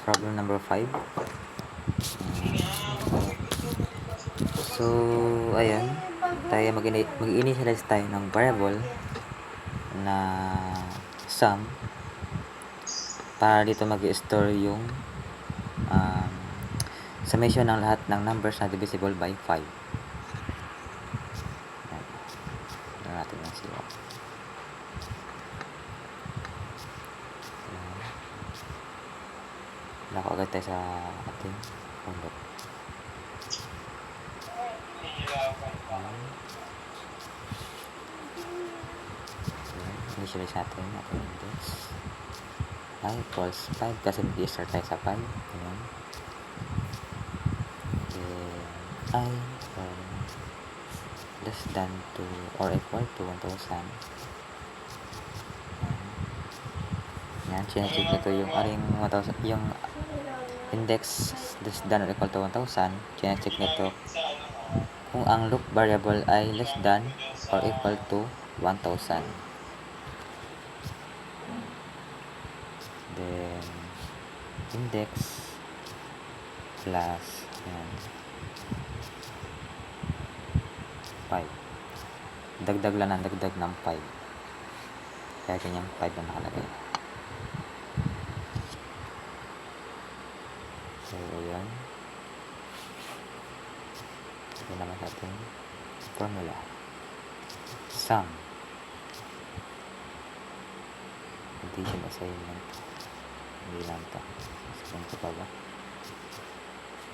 Problem number 5. So, ayan. Tayo mag-initialize tayo ng variable na sum para dito mag-store yung summation ng lahat ng numbers na divisible by 5. Ayan. Natin yung 0. Lako agad tayo sa ating conduct. Initialize natin ating index. I equals 5 kasi mag-i-start tayo sa 5. Ayan. Then, I less than to or equal to 1,000. Yan, chinecheck nito yung aring 1,000, yung index less than or equal to 1,000. Chinecheck nito kung ang loop variable ay less than or equal to 1,000. Then, index plus yan, 5. Dagdag lang ng dagdag ng 5. Kaya kanyang 5 na nakalagay. So, ayan. Ito naman sa ating formula. Sum. Addition assignment. Hindi lang ito. Explain ko pa ba?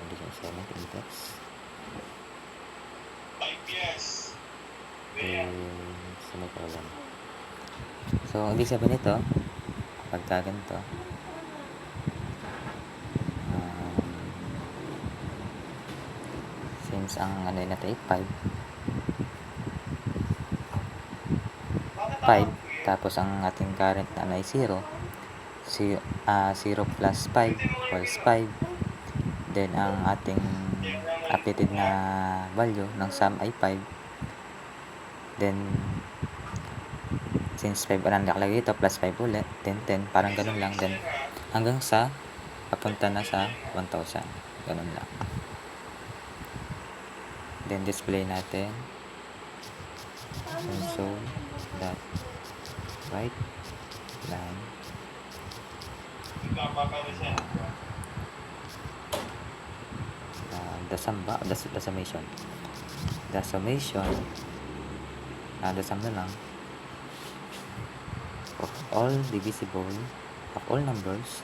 Addition assignment index. Semicolon. So, ibig sabihin nito, pagka ganito, since ang ano yun natin ay 5, tapos ang ating current na ay 0, 0 plus 5 equals 5, then ang ating updated na value ng sum ay 5, then since 5 ang nakalagay dito, plus 5 ulit, then 10, parang ganun lang, then hanggang sa papunta na sa 1,000, ganun lang. Then display natin console dot write line the sum ba? The summation. The summation the sum na lang of all divisible of all numbers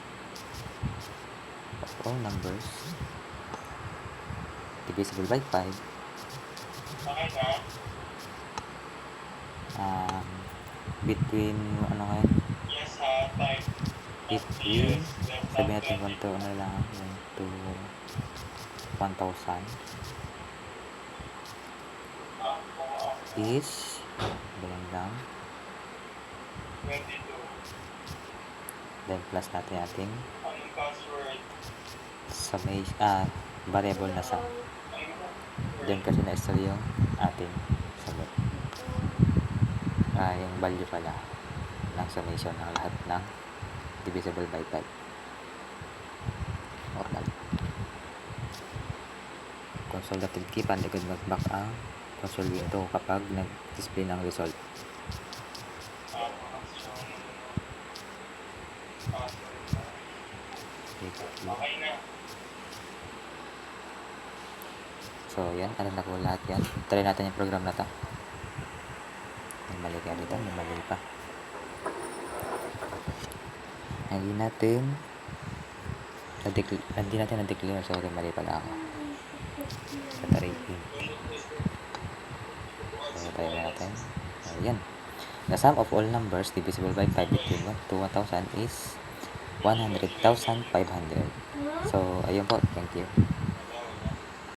divisible by 5 between ano ngayon? Between sabi natin 1 to ano lang 1 to 1,000 is ganyan lang, then plus natin ating summation variable na sum, then kasi na-store yung ating sagot yung value pala ng summation ng lahat ng divisible by 5 normal. Console.key pandigod mag-back ang console window kapag nag-display ng result. So yan, ano na ko lahat yan. Try natin yung program na to. May mali ka dito, may mali pa. Hindi natin na-declare, sorry, mali pala ako. Tataripin. So, tayo natin. Ayan. The sum of all numbers divisible by 5 between 1 to 1,000 is 100,500. So, ayun po. Thank you.